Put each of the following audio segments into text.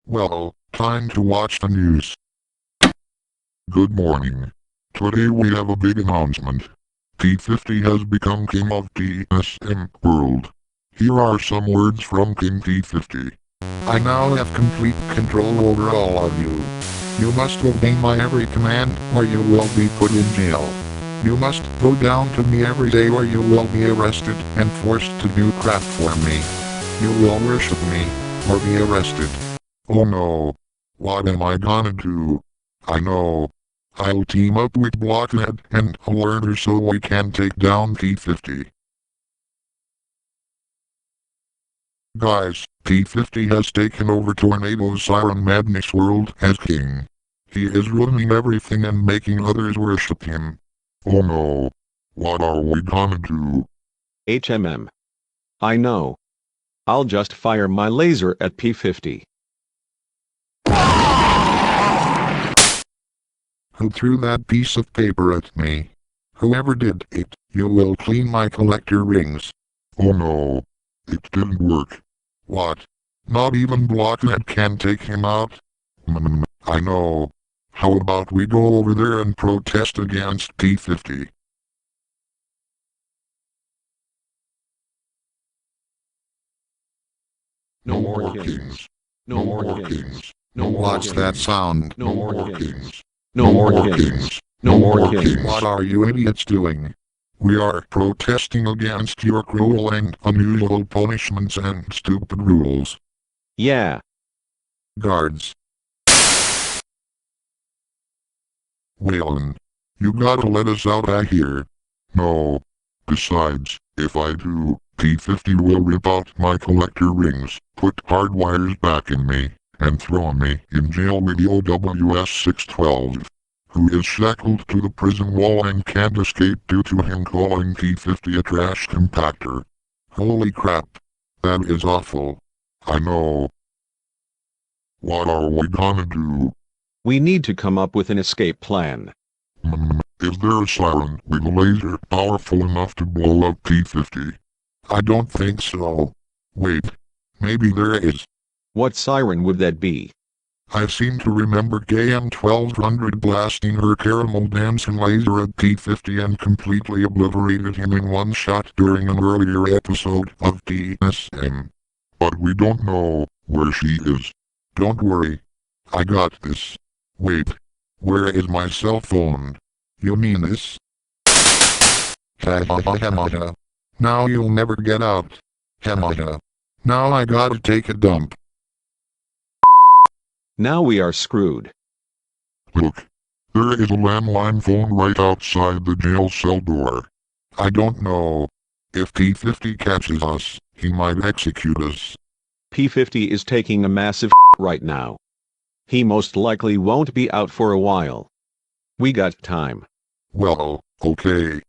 Well, time to watch the news. Good morning. Today we have a big announcement. P50 has become king of TSM world. Here are some words from King P50. I now have complete control over all of you. You must obey my every command, or you will be put in jail. You must go down to me every day, or you will be arrested and forced to do craft for me. You will worship me, or be arrested. Oh no. What am I gonna do? I know. I'll team up with Blockhead and allertor so we can take down P50. Guys, P50 has taken over Tornado's Siren Madness world as king. He is ruining everything and making others worship him. Oh no. What are we gonna do? HMM. I know. I'll just fire my laser at P50. Who threw that piece of paper at me? Whoever did it, you will clean my collector rings. Oh no. It didn't work. What? Not even Blockhead can take him out? I know. How about we go over there and protest against P50? No more kings. No more kings. No more. What's that sound? No more kings. No more kings. No more kings. What are you idiots doing? We are protesting against your cruel and unusual punishments and stupid rules. Yeah. Guards. Waylon, you gotta let us out of here. No. Besides, if I do, P50 will rip out my collector rings, put hard wires back in me, and throw me in jail with the OWS 612, who is shackled to the prison wall and can't escape due to him calling P50 a trash compactor. Holy crap. That is awful. I know. What are we gonna do? We need to come up with an escape plan. Is there a siren with a laser powerful enough to blow up P50? I don't think so. Wait. Maybe there is. What siren would that be? I seem to remember KM1200 blasting her caramel dancing laser at P50 and completely obliterated him in one shot during an earlier episode of TSM. But we don't know where she is. Don't worry. I got this. Wait. Where is my cell phone? You mean this? Now you'll never get out. Now I gotta take a dump. Now we are screwed. Look. There is a landline phone right outside the jail cell door. I don't know. If P50 catches us, he might execute us. P50 is taking a massive right now. He most likely won't be out for a while. We got time. Well, okay.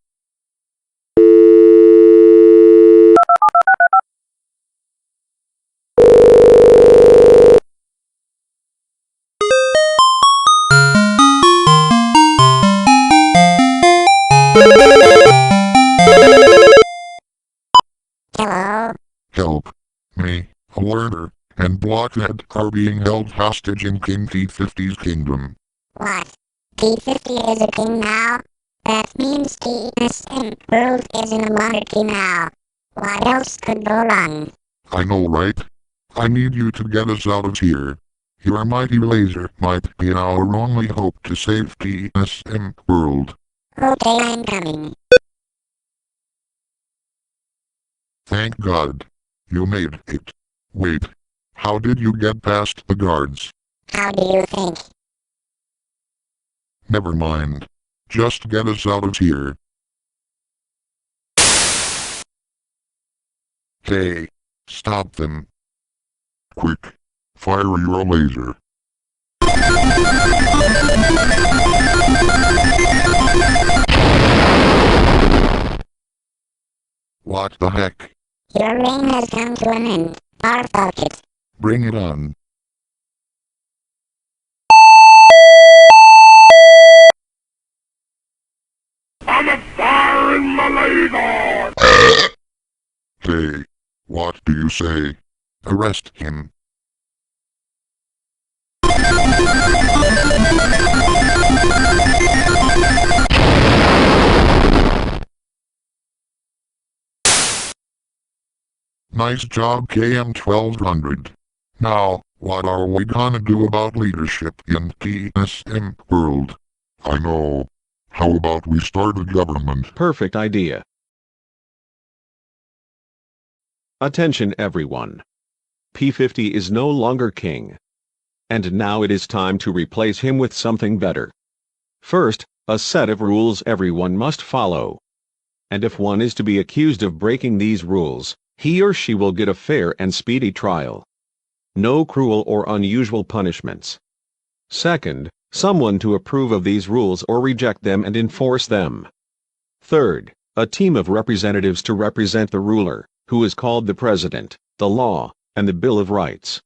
Hello? Help. Me, allertor, and Blockhead are being held hostage in King P50's kingdom. What? P50 is a king now? That means TSM world is in a monarchy now. What else could go wrong? I know, right? I need you to get us out of here. Your mighty laser might be our only hope to save TSM world. Okay, I'm coming. Thank God. You made it. Wait. How did you get past the guards? How do you think? Never mind. Just get us out of here. Hey. Stop them. Quick. Fire your laser. What the heck? Your reign has come to an end. Our bucket. Bring it on. I'm firing my laser! Hey, what do you say? Arrest him. Nice job, KM1200. Now, what are we gonna do about leadership in TSM world? I know. How about we start a government? Perfect idea. Attention everyone. P50 is no longer king. And now it is time to replace him with something better. First, a set of rules everyone must follow. And if one is to be accused of breaking these rules, he or she will get a fair and speedy trial. No cruel or unusual punishments. Second, someone to approve of these rules or reject them and enforce them. Third, a team of representatives to represent the ruler, who is called the President, the law, and the Bill of Rights.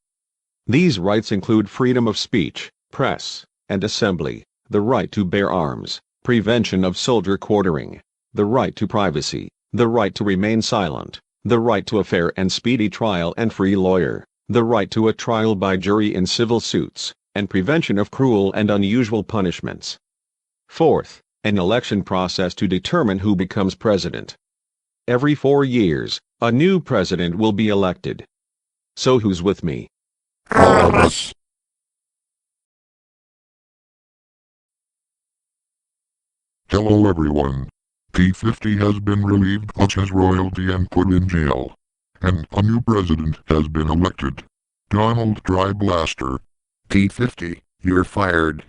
These rights include freedom of speech, press, and assembly, the right to bear arms, prevention of soldier quartering, the right to privacy, the right to remain silent, the right to a fair and speedy trial and free lawyer, the right to a trial by jury in civil suits, and prevention of cruel and unusual punishments. Fourth, an election process to determine who becomes president. Every 4 years, a new president will be elected. So who's with me? All of us. Hello everyone. P50 has been relieved of his royalty and put in jail. And a new president has been elected. Donald Triblaster. P50, you're fired.